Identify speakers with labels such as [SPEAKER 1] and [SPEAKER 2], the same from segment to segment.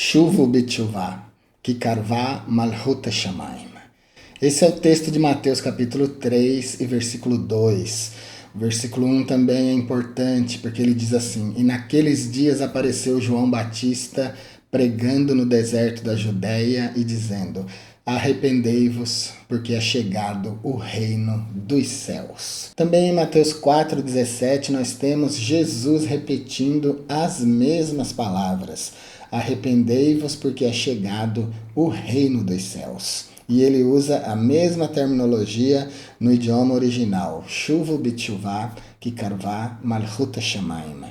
[SPEAKER 1] Shuvu B'Tshuvah, Kikarvah Malhut Shamayim. Esse é o texto de Mateus capítulo 3 e versículo 2. O versículo 1 também é importante, porque ele diz assim: E naqueles dias apareceu João Batista pregando no deserto da Judéia e dizendo: Arrependei-vos, porque é chegado o reino dos céus. Também em Mateus 4,17 nós temos Jesus repetindo as mesmas palavras: Arrependei-vos, porque é chegado o reino dos céus. E ele usa a mesma terminologia no idioma original, Shuvu B'Tshuvah, Kikarvah Malhut Shamayim.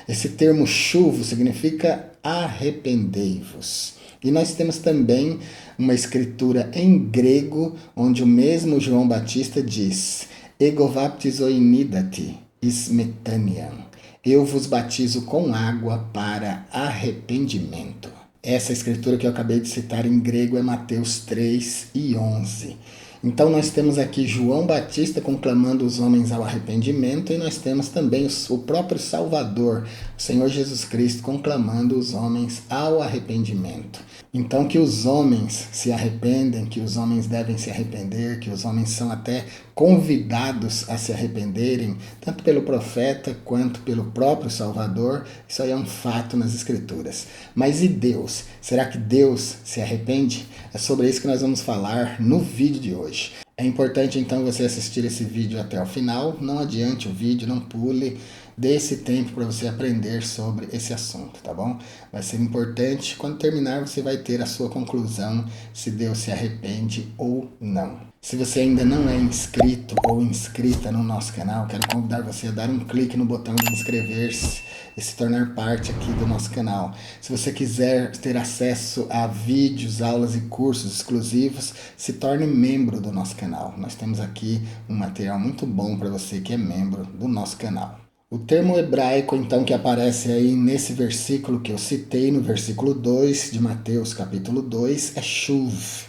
[SPEAKER 1] Esse termo Shuvu significa arrependei-vos. E nós temos também uma escritura em grego, onde o mesmo João Batista diz: Ego baptizoinidati ismetanian. Eu vos batizo com água para arrependimento. Essa escritura que eu acabei de citar em grego é Mateus 3 e 11. Então nós temos aqui João Batista conclamando os homens ao arrependimento e nós temos também o próprio Salvador, o Senhor Jesus Cristo, conclamando os homens ao arrependimento. Então que os homens se arrependem, que os homens devem se arrepender, que os homens são até convidados a se arrependerem, tanto pelo profeta quanto pelo próprio Salvador, isso aí é um fato nas Escrituras. Mas e Deus? Será que Deus se arrepende? É sobre isso que nós vamos falar no vídeo de hoje. É importante então você assistir esse vídeo até o final, não adiante o vídeo, não pule, dê esse tempo para você aprender sobre esse assunto, tá bom? Vai ser importante, quando terminar você vai ter a sua conclusão se Deus se arrepende ou não. Se você ainda não é inscrito ou inscrita no nosso canal, quero convidar você a dar um clique no botão de inscrever-se e se tornar parte aqui do nosso canal. Se você quiser ter acesso a vídeos, aulas e cursos exclusivos, se torne membro do nosso canal. Nós temos aqui um material muito bom para você que é membro do nosso canal. O termo hebraico, então, que aparece aí nesse versículo que eu citei, no versículo 2 de Mateus capítulo 2, é shuv.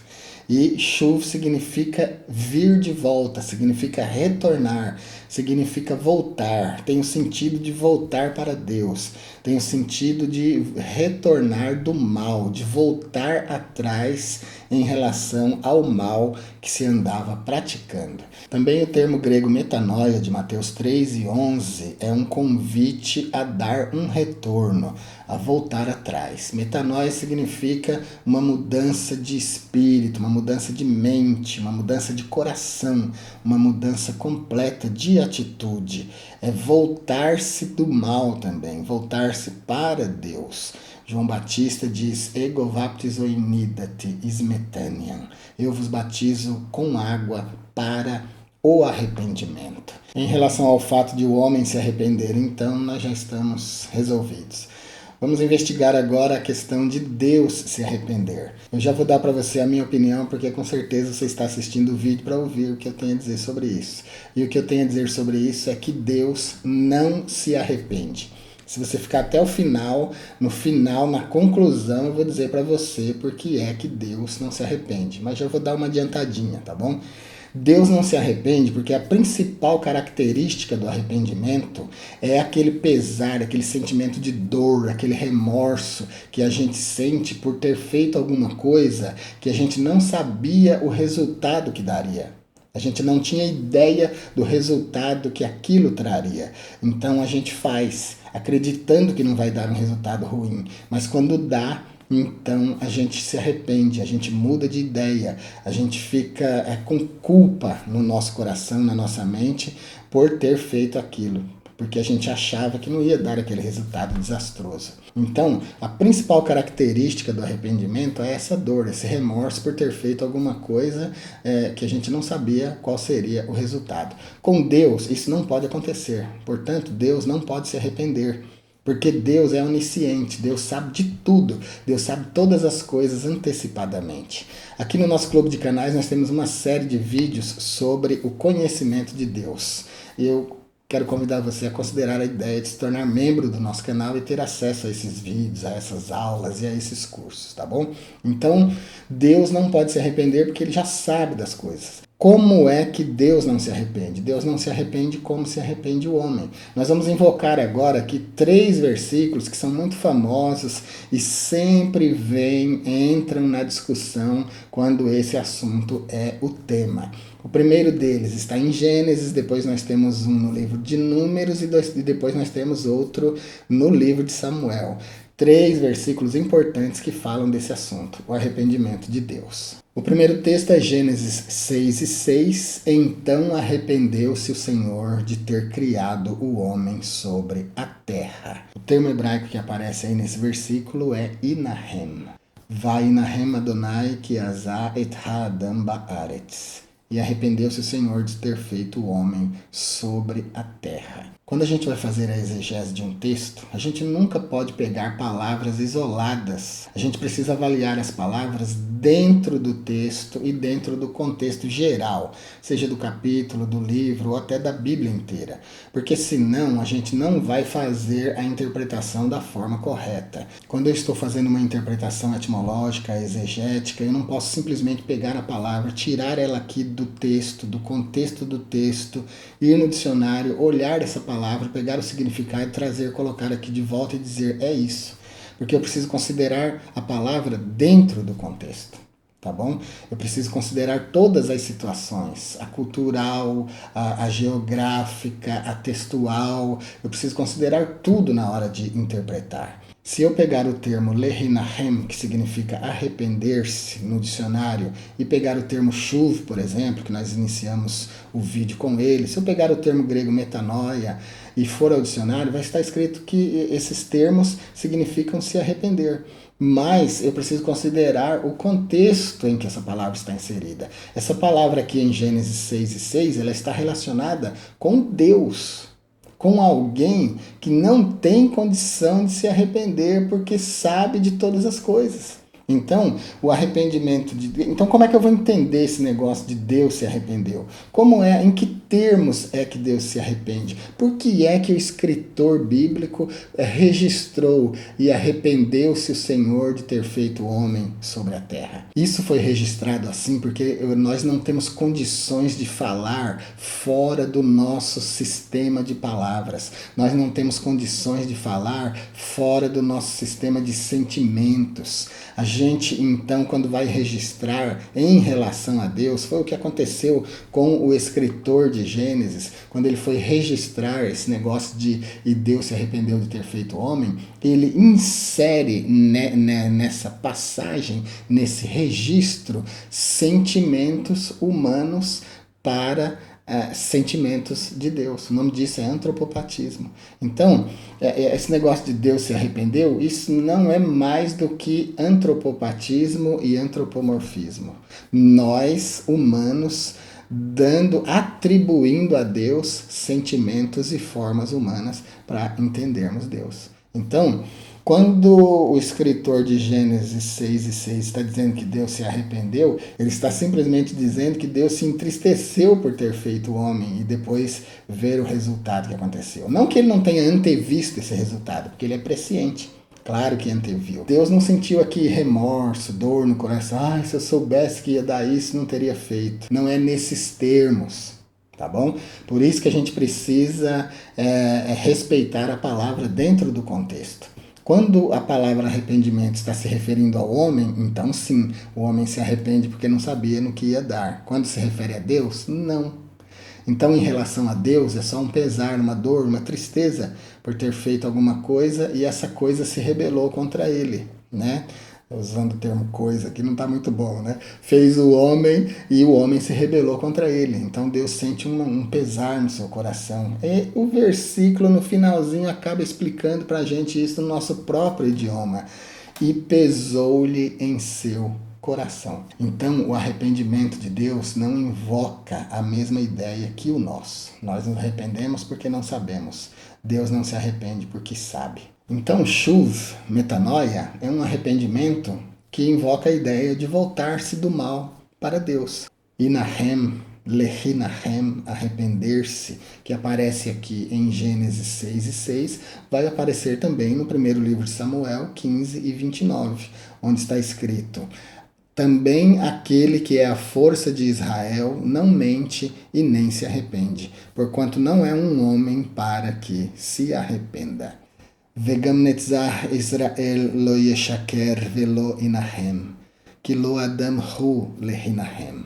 [SPEAKER 1] E shuv significa vir de volta, significa retornar, significa voltar, tem o sentido de voltar para Deus, tem o sentido de retornar do mal, de voltar atrás em relação ao mal que se andava praticando. Também o termo grego metanoia, de Mateus 3 e 11, é um convite a dar um retorno, a voltar atrás. Metanoia significa uma mudança de espírito, uma mudança de mente, uma mudança de coração, uma mudança completa de atitude. É voltar-se do mal também, voltar-se para Deus. João Batista diz: Ego baptizoinidati ismetanian. Eu vos batizo com água para o arrependimento. Em relação ao fato de o homem se arrepender, então, nós já estamos resolvidos. Vamos investigar agora a questão de Deus se arrepender. Eu já vou dar para você a minha opinião, porque com certeza você está assistindo o vídeo para ouvir o que eu tenho a dizer sobre isso. E o que eu tenho a dizer sobre isso é que Deus não se arrepende. Se você ficar até o final, no final, na conclusão, eu vou dizer para você por que é que Deus não se arrepende. Mas já vou dar uma adiantadinha, tá bom? Deus não se arrepende porque a principal característica do arrependimento é aquele pesar, aquele sentimento de dor, aquele remorso que a gente sente por ter feito alguma coisa que a gente não sabia o resultado que daria. A gente não tinha ideia do resultado que aquilo traria. Então a gente faz, acreditando que não vai dar um resultado ruim. Mas quando dá, então a gente se arrepende, a gente muda de ideia, a gente fica com culpa no nosso coração, na nossa mente, por ter feito aquilo. Porque a gente achava que não ia dar aquele resultado desastroso. Então, a principal característica do arrependimento é essa dor, esse remorso por ter feito alguma coisa que a gente não sabia qual seria o resultado. Com Deus, isso não pode acontecer. Portanto, Deus não pode se arrepender. Porque Deus é onisciente, Deus sabe de tudo, Deus sabe todas as coisas antecipadamente. Aqui no nosso clube de canais nós temos uma série de vídeos sobre o conhecimento de Deus. Eu quero convidar você a considerar a ideia de se tornar membro do nosso canal e ter acesso a esses vídeos, a essas aulas e a esses cursos, tá bom? Então, Deus não pode se arrepender porque Ele já sabe das coisas. Como é que Deus não se arrepende? Deus não se arrepende como se arrepende o homem. Nós vamos invocar agora aqui 3 versículos que são muito famosos e sempre entram na discussão quando esse assunto é o tema. O primeiro deles está em Gênesis, depois nós temos um no livro de Números e depois nós temos outro no livro de Samuel. 3 versículos importantes que falam desse assunto, o arrependimento de Deus. O primeiro texto é Gênesis 6:6. Então arrependeu-se o Senhor de ter criado o homem sobre a terra. O termo hebraico que aparece aí nesse versículo é Inahem. Vainahem Adonai ki azah et ha'adam ba'aretz. E arrependeu-se o Senhor de ter feito o homem sobre a terra. Quando a gente vai fazer a exegese de um texto, a gente nunca pode pegar palavras isoladas. A gente precisa avaliar as palavras dentro do texto e dentro do contexto geral, seja do capítulo, do livro ou até da Bíblia inteira. Porque senão a gente não vai fazer a interpretação da forma correta. Quando eu estou fazendo uma interpretação etimológica, exegética, eu não posso simplesmente pegar a palavra, tirar ela aqui do texto, do contexto do texto, ir no dicionário, olhar essa palavra, pegar o significado, trazer, colocar aqui de volta e dizer é isso. Porque eu preciso considerar a palavra dentro do contexto, tá bom? Eu preciso considerar todas as situações, a cultural, a geográfica, a textual, eu preciso considerar tudo na hora de interpretar. Se eu pegar o termo lehinahem, que significa arrepender-se no dicionário, e pegar o termo shuv, por exemplo, que nós iniciamos o vídeo com ele, se eu pegar o termo grego metanoia e for ao dicionário, vai estar escrito que esses termos significam se arrepender. Mas eu preciso considerar o contexto em que essa palavra está inserida. Essa palavra aqui em Gênesis 6:6, ela está relacionada com Deus, com alguém que não tem condição de se arrepender porque sabe de todas as coisas. Então, o arrependimento de Deus. Então, como é que eu vou entender esse negócio de Deus se arrependeu? Como é, em que termos é que Deus se arrepende? Por que é que o escritor bíblico registrou e arrependeu-se o Senhor de ter feito o homem sobre a terra? Isso foi registrado assim porque nós não temos condições de falar fora do nosso sistema de palavras. Nós não temos condições de falar fora do nosso sistema de sentimentos. A gente, então, quando vai registrar em relação a Deus, foi o que aconteceu com o escritor de Gênesis, quando ele foi registrar esse negócio de e Deus se arrependeu de ter feito o homem, ele insere nessa passagem, nesse registro, sentimentos humanos para sentimentos de Deus. O nome disso é antropopatismo. Então, esse negócio de Deus se arrependeu, isso não é mais do que antropopatismo e antropomorfismo. Nós, humanos, atribuindo a Deus sentimentos e formas humanas para entendermos Deus. Então, quando o escritor de Gênesis 6:6 está dizendo que Deus se arrependeu, ele está simplesmente dizendo que Deus se entristeceu por ter feito o homem e depois ver o resultado que aconteceu. Não que ele não tenha antevisto esse resultado, porque ele é presciente. Claro que anteviu. Deus não sentiu aqui remorso, dor no coração. Se eu soubesse que ia dar isso, não teria feito. Não é nesses termos. Tá bom? Por isso que a gente precisa respeitar a palavra dentro do contexto. Quando a palavra arrependimento está se referindo ao homem, então sim, o homem se arrepende porque não sabia no que ia dar. Quando se refere a Deus, não. Então, em relação a Deus, é só um pesar, uma dor, uma tristeza por ter feito alguma coisa e essa coisa se rebelou contra ele, né? Usando o termo coisa, que não está muito bom, né? Fez o homem e o homem se rebelou contra ele. Então Deus sente um pesar no seu coração. E o versículo no finalzinho acaba explicando para a gente isso no nosso próprio idioma. E pesou-lhe em seu coração. Então o arrependimento de Deus não invoca a mesma ideia que o nosso. Nós nos arrependemos porque não sabemos. Deus não se arrepende porque sabe. Então, shuv, metanoia, é um arrependimento que invoca a ideia de voltar-se do mal para Deus. Inahem, lehinahem, arrepender-se, que aparece aqui em Gênesis 6:6, vai aparecer também no primeiro livro de Samuel 15:29, onde está escrito: Também aquele que é a força de Israel não mente e nem se arrepende, porquanto não é um homem para que se arrependa. Vegam netzach Israel lo yeshaker velo inahem, que lo adam hu lehinahem.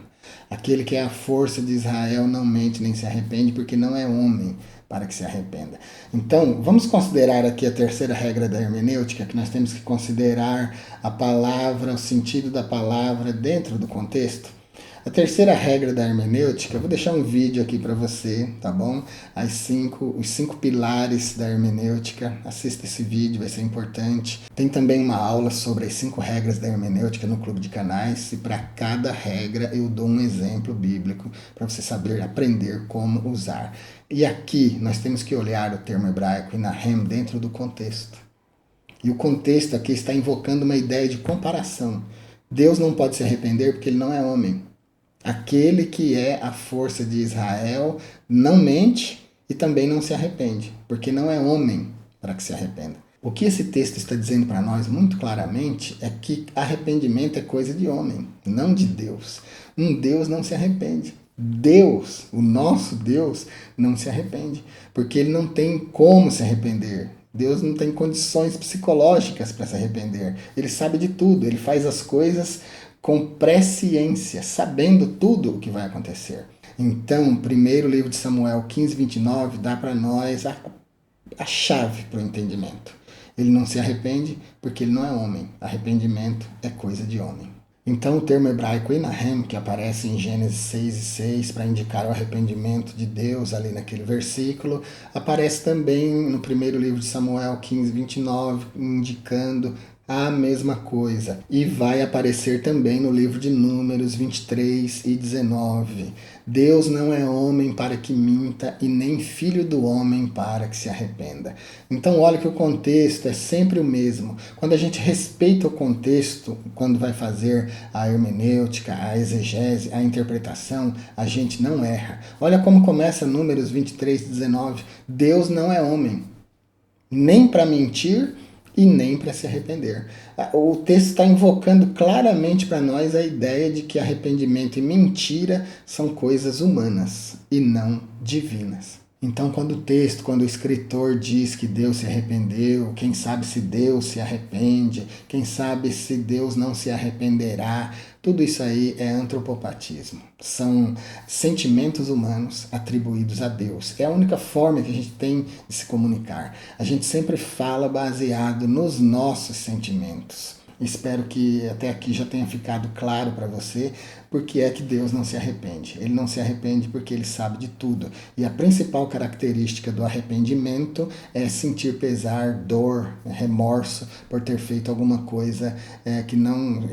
[SPEAKER 1] Aquele que é a força de Israel não mente nem se arrepende, porque não é homem para que se arrependa. Então, vamos considerar aqui a terceira regra da hermenêutica, que nós temos que considerar a palavra, o sentido da palavra dentro do contexto. A terceira regra da hermenêutica, eu vou deixar um vídeo aqui para você, tá bom? Os cinco pilares da hermenêutica. Assista esse vídeo, vai ser importante. Tem também uma aula sobre as 5 regras da hermenêutica no Clube de Canais. E para cada regra eu dou um exemplo bíblico para você saber aprender como usar. E aqui nós temos que olhar o termo hebraico inahem dentro do contexto. E o contexto aqui está invocando uma ideia de comparação. Deus não pode se arrepender porque ele não é homem. Aquele que é a força de Israel não mente e também não se arrepende, porque não é homem para que se arrependa. O que esse texto está dizendo para nós muito claramente é que arrependimento é coisa de homem, não de Deus. Um Deus não se arrepende. Deus, o nosso Deus, não se arrepende, porque ele não tem como se arrepender. Deus não tem condições psicológicas para se arrepender. Ele sabe de tudo, ele faz as coisas com presciência, sabendo tudo o que vai acontecer. Então, primeiro livro de Samuel 15:29 dá para nós a chave para o entendimento. Ele não se arrepende porque ele não é homem. Arrependimento é coisa de homem. Então, o termo hebraico inahem, que aparece em Gênesis 6:6 para indicar o arrependimento de Deus ali naquele versículo, aparece também no primeiro livro de Samuel 15:29, indicando a mesma coisa. E vai aparecer também no livro de Números 23:19. Deus não é homem para que minta e nem filho do homem para que se arrependa. Então olha que o contexto é sempre o mesmo. Quando a gente respeita o contexto, quando vai fazer a hermenêutica, a exegese, a interpretação, a gente não erra. Olha como começa Números 23:19. Deus não é homem, nem para mentir e nem para se arrepender. O texto está invocando claramente para nós a ideia de que arrependimento e mentira são coisas humanas e não divinas. Então, quando o escritor diz que Deus se arrependeu, quem sabe se Deus se arrepende, quem sabe se Deus não se arrependerá, tudo isso aí é antropopatismo. São sentimentos humanos atribuídos a Deus. É a única forma que a gente tem de se comunicar. A gente sempre fala baseado nos nossos sentimentos. Espero que até aqui já tenha ficado claro para você porque é que Deus não se arrepende. Ele não se arrepende porque ele sabe de tudo. E a principal característica do arrependimento é sentir pesar, dor, remorso por ter feito alguma coisa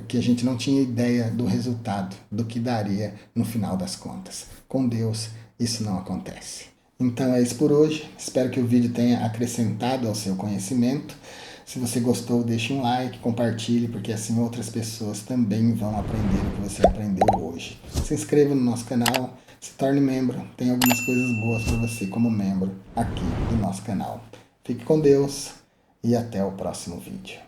[SPEAKER 1] que a gente não tinha ideia do resultado, do que daria no final das contas. Com Deus, isso não acontece. Então é isso por hoje. Espero que o vídeo tenha acrescentado ao seu conhecimento. Se você gostou, deixe um like, compartilhe, porque assim outras pessoas também vão aprender o que você aprendeu hoje. Se inscreva no nosso canal, se torne membro, tem algumas coisas boas para você como membro aqui do nosso canal. Fique com Deus e até o próximo vídeo.